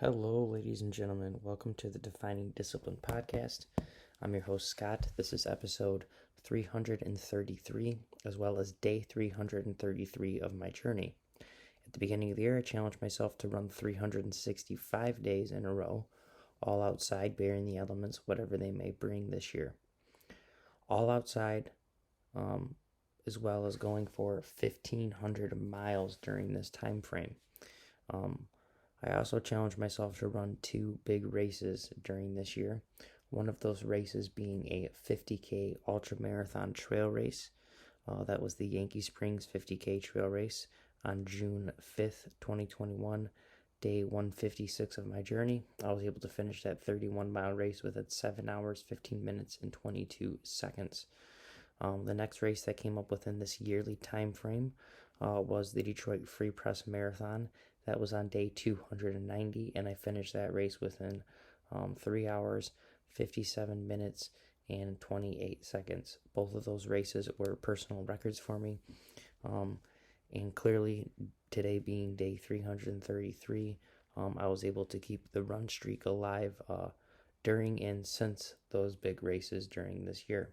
Hello, ladies and gentlemen. Welcome to the Defining Discipline podcast. I'm your host, Scott. This is episode 333, as well as day 333 of my journey. At the beginning of the year, I challenged myself to run 365 days in a row, all outside, bearing the elements, whatever they may bring this year. All outside, as well as going for 1,500 miles during this time frame. I also challenged myself to run 2 big races during this year. One of those races being a 50K ultramarathon trail race. That was the Yankee Springs 50K trail race on June 5th, 2021, day 156 of my journey. I was able to finish that 31-mile race within 7 hours, 15 minutes, and 22 seconds. The next race that came up within this yearly time frame was the Detroit Free Press Marathon. That was on day 290, and I finished that race within 3 hours, 57 minutes, and 28 seconds. Both of those races were personal records for me. And clearly, today being day 333, I was able to keep the run streak alive during and since those big races during this year.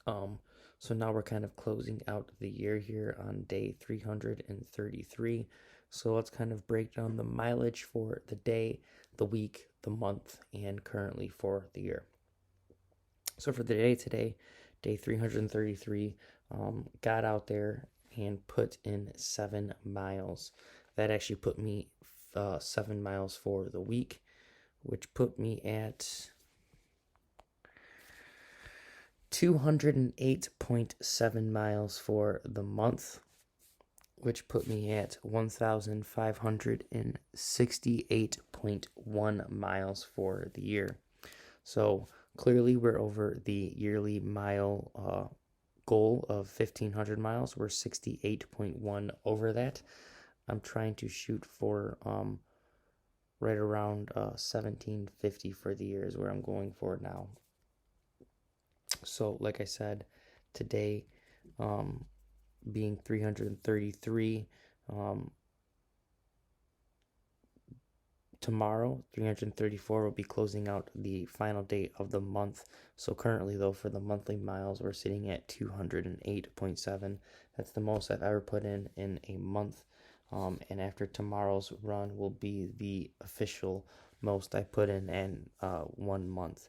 So now we're kind of closing out the year here on day 333. So let's kind of break down the mileage for the day, the week, the month, and currently for the year. So for the day today, day 333, got out there and put in 7 miles. That actually put me 7 miles for the week, which put me at 208.7 miles for the month, which put me at 1,568.1 miles for the year. So clearly we're over the yearly mile goal of 1,500 miles. We're 68.1 over that. I'm trying to shoot for right around 1,750 for the year is where I'm going for now. So like I said, today being 333, tomorrow 334 will be closing out the final day of the month. So currently though, for the monthly miles, we're sitting at 208.7. That's the most I've ever put in a month. And after tomorrow's run will be the official most I put in 1 month.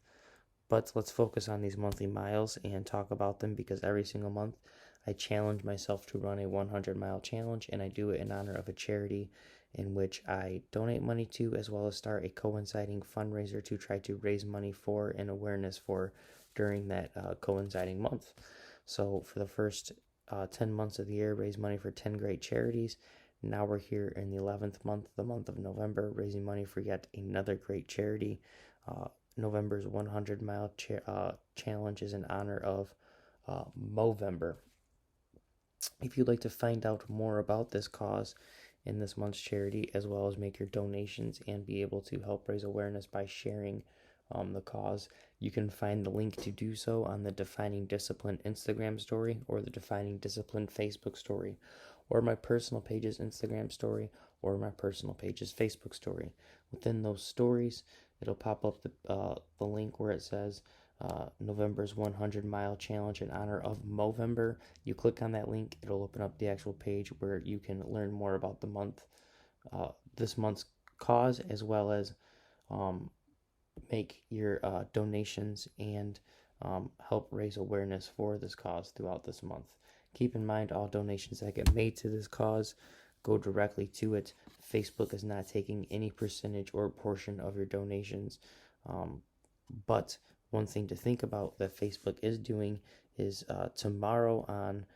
But let's focus on these monthly miles and talk about them, because every single month I challenge myself to run a 100-mile challenge, and I do it in honor of a charity in which I donate money to, as well as start a coinciding fundraiser to try to raise money for and awareness for during that coinciding month. So for the first 10 months of the year, raise money for 10 great charities. Now we're here in the 11th month, the month of November, raising money for yet another great charity. November's 100-mile challenge is in honor of Movember. If you'd like to find out more about this cause in this month's charity, as well as make your donations and be able to help raise awareness by sharing the cause, you can find the link to do so on the Defining Discipline Instagram story, or the Defining Discipline Facebook story, or my personal page's Instagram story, or my personal page's Facebook story. Within those stories, it'll pop up the link where it says November's 100-mile challenge in honor of Movember. You click on that link, it'll open up the actual page where you can learn more about the month, this month's cause, as well as make your donations and help raise awareness for this cause throughout this month. Keep in mind, all donations that get made to this cause go directly to it. Facebook is not taking any percentage or portion of your donations. But one thing to think about that Facebook is doing is tomorrow on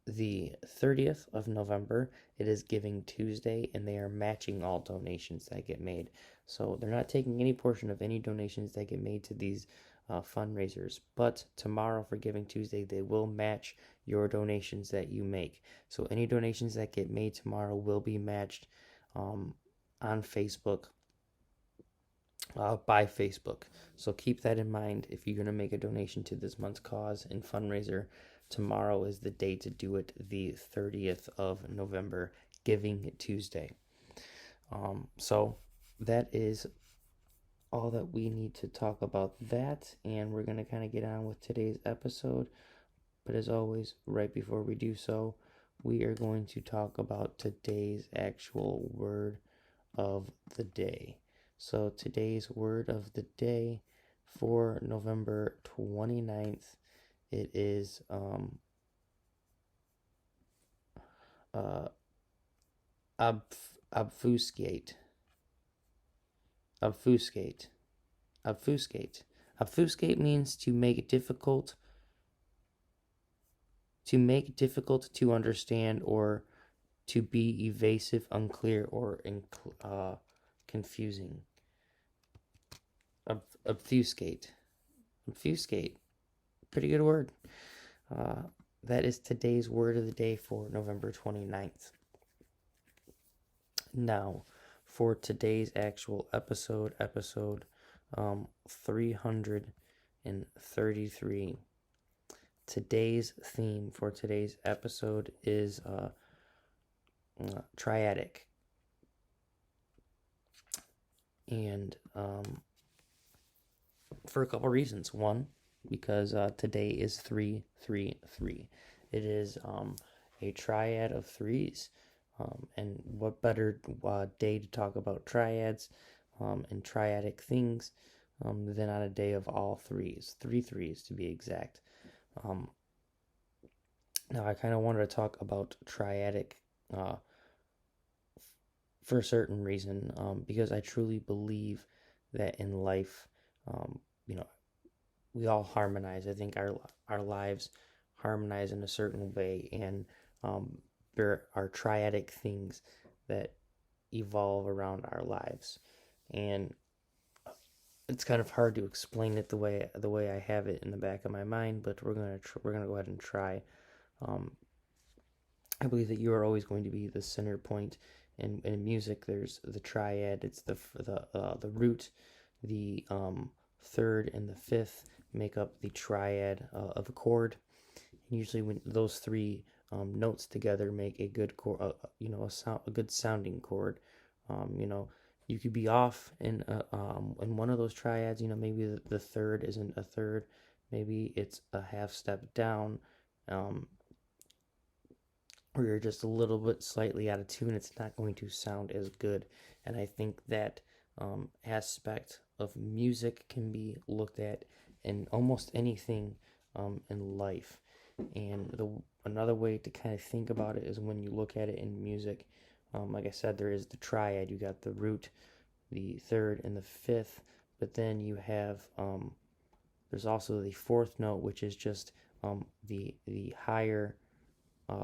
the 30th of November, it is Giving Tuesday, and they are matching all donations that get made. So they're not taking any portion of any donations that get made to these fundraisers, but tomorrow for Giving Tuesday, they will match your donations that you make. So any donations that get made tomorrow will be matched on Facebook by Facebook. So keep that in mind if you're going to make a donation to this month's cause and fundraiser. Tomorrow is the day to do it, the 30th of November, Giving Tuesday. So that is all that we need to talk about that, and we're going to kind of get on with today's episode. But as always, right before we do so, we are going to talk about today's actual word of the day. So today's word of the day for November 29th, it is uh, obfuscate. Obfuscate. Obfuscate. Obfuscate means to make difficult to understand, or to be evasive, unclear, or confusing. Obfuscate. Obfuscate. Pretty good word. Uh, that is today's word of the day for November 29th. Now, for today's actual episode 333. Today's theme for today's episode is Triadic. And for a couple reasons. One, because today is 333. It is a triad of threes. And what better day to talk about triads and triadic things than on a day of all threes? 3 threes to be exact. Now, I kind of wanted to talk about triadic for a certain reason, because I truly believe that in life, you know, we all harmonize. I think our lives harmonize in a certain way, and there are triadic things that evolve around our lives, and it's kind of hard to explain it the way I have it in the back of my mind. But we're gonna go ahead and try. I believe that you are always going to be the center point. In music, there's the triad. It's the root, the third, and the fifth make up the triad of a chord. And usually, when those three notes together make a good chord, a good sounding chord. You could be off in one of those triads. Maybe the third isn't a third. Maybe it's a half step down. Or you're just a little bit slightly out of tune, it's not going to sound as good. And I think that aspect of music can be looked at in almost anything in life. And another way to kind of think about it is when you look at it in music. Like I said, there is the triad. You got the root, the third, and the fifth. But then you have there's also the fourth note, which is just the higher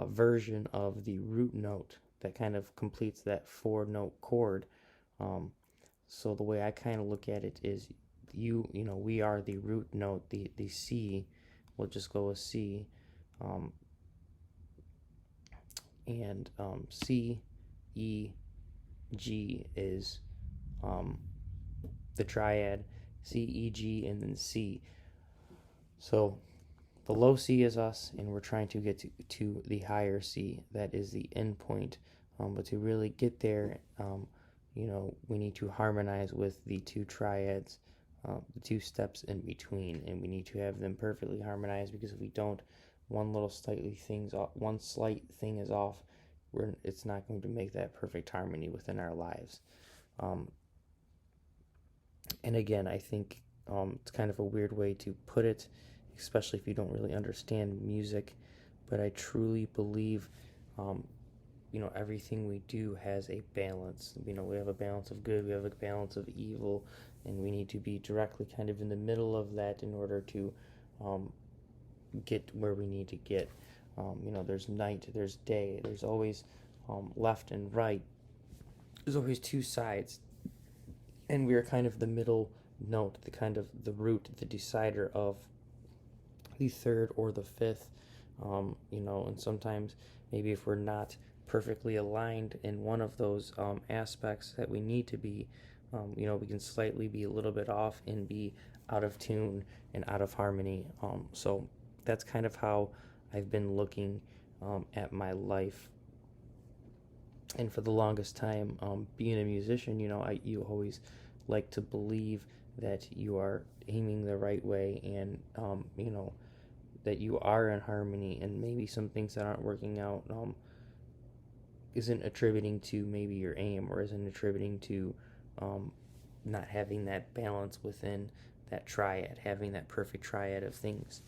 version of the root note that kind of completes that 4-note chord. So the way I kind of look at it is, we are the root note, the C. We'll just go with C. And C, E, G is the triad. C, E, G, and then C. So the low C is us, and we're trying to get to the higher C. That is the end point. But to really get there, we need to harmonize with the two triads, the two steps in between, and we need to have them perfectly harmonized, because if we don't, one slight thing is off, it's not going to make that perfect harmony within our lives. And again, I think it's kind of a weird way to put it, especially if you don't really understand music. But I truly believe, everything we do has a balance. We have a balance of good, we have a balance of evil, and we need to be directly kind of in the middle of that in order to get where we need to get. There's night, there's day, there's always left and right. There's always two sides, and we are kind of the middle note, the root, the decider of the third or the fifth. And sometimes maybe if we're not perfectly aligned in one of those aspects that we need to be, we can slightly be a little bit off and be out of tune and out of harmony. So that's kind of how I've been looking at my life And for the longest time, being a musician, you always like to believe that you are aiming the right way, and that you are in harmony, and maybe some things that aren't working out isn't attributing to maybe your aim, or isn't attributing to um, not having that balance within that triad, having that perfect triad of things.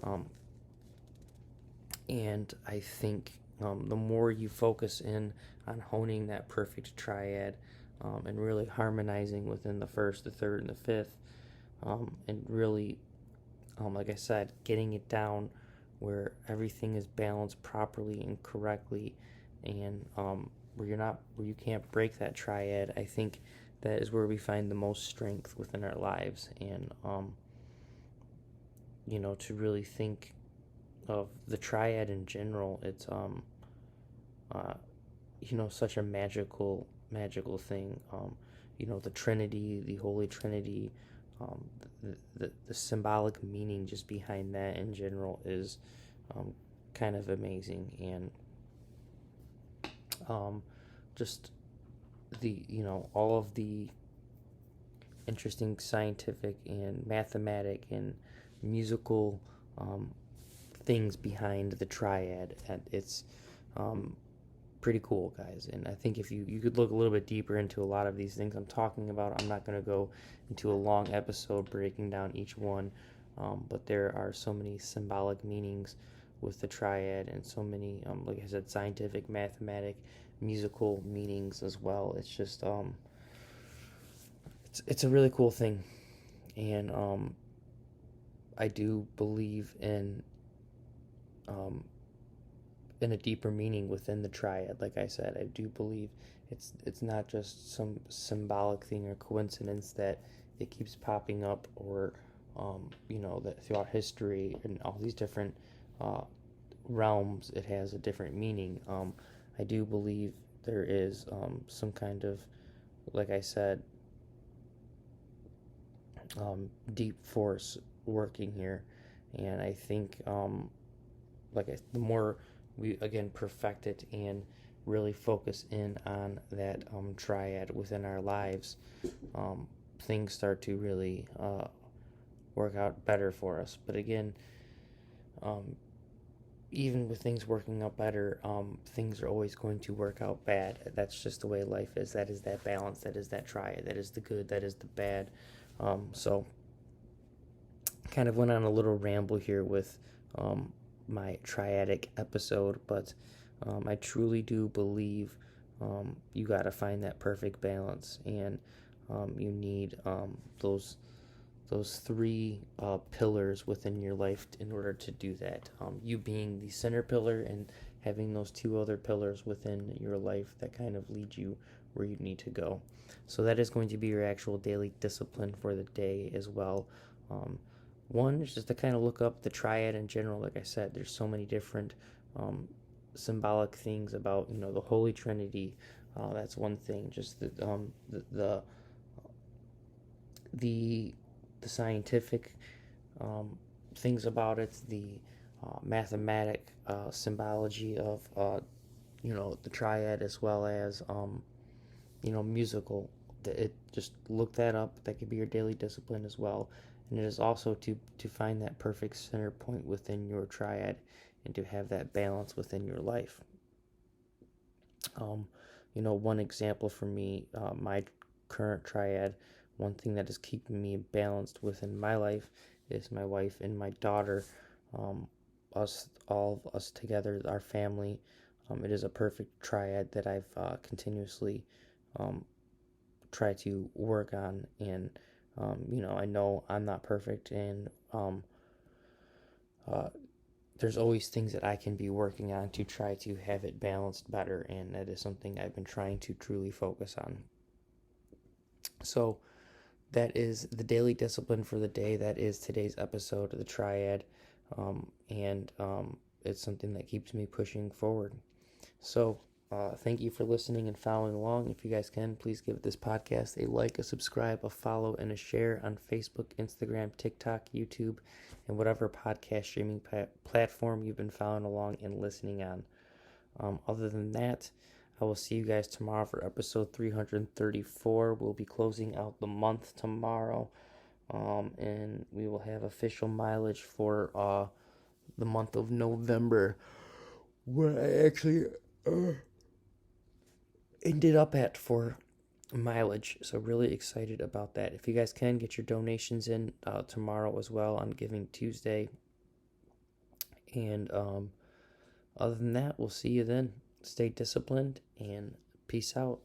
Um, and I think the more you focus in on honing that perfect triad, and really harmonizing within the first, the third, and the fifth, and really, like I said, getting it down where everything is balanced properly and correctly, and where you can't break that triad. I think that is where we find the most strength within our lives, and to really think of the triad in general. It's uh, such a magical thing. The Trinity, the Holy Trinity, the symbolic meaning just behind that in general is kind of amazing. And just all of the interesting scientific and mathematic and musical things behind the triad, and it's pretty cool, guys. And I think if you could look a little bit deeper into a lot of these things I'm talking about. I'm not going to go into a long episode breaking down each one, but there are so many symbolic meanings with the triad, and so many, like I said, scientific, mathematic, musical meanings as well. It's just it's a really cool thing. And I do believe um, in a deeper meaning within the triad. Like I said, I do believe it's not just some symbolic thing or coincidence that it keeps popping up, or that throughout history and all these different uh, realms, it has a different meaning. I do believe there is some kind of, like I said, deep force working here, and I think the more we again perfect it and really focus in on that triad within our lives, things start to really work out better for us. But again, um, even with things working out better, things are always going to work out bad. That's just the way life is. That is that balance. That is that triad. That is the good. That is the bad. So, kind of went on a little ramble here with my triadic episode, but I truly do believe you got to find that perfect balance, and you need those three pillars within your life in order to do that. You being the center pillar, and having those two other pillars within your life that kind of lead you where you need to go. So that is going to be your actual daily discipline for the day as well. One is just to kind of look up the triad in general. Like I said, there's so many different symbolic things about the Holy Trinity. That's one thing. Just the the scientific things about it, the mathematic symbology of the triad, as well as musical. It just look that up. That could be your daily discipline as well. And it is also to find that perfect center point within your triad, and to have that balance within your life. One example for me, my current triad, one thing that is keeping me balanced within my life is my wife and my daughter. All of us together, our family. It is a perfect triad that I've continuously tried to work on, and I know I'm not perfect, and uh, there's always things that I can be working on to try to have it balanced better, and that is something I've been trying to truly focus on. So that is the daily discipline for the day. That is today's episode of the Triad, and it's something that keeps me pushing forward. So thank you for listening and following along. If you guys can, please give this podcast a like, a subscribe, a follow, and a share on Facebook, Instagram, TikTok, YouTube, and whatever podcast streaming platform you've been following along and listening on. Other than that, I will see you guys tomorrow for episode 334. We'll be closing out the month tomorrow. And we will have official mileage for the month of November, where I actually ended up at for mileage. So really excited about that. If you guys can get your donations in tomorrow as well on Giving Tuesday. And other than that, we'll see you then. Stay disciplined and peace out.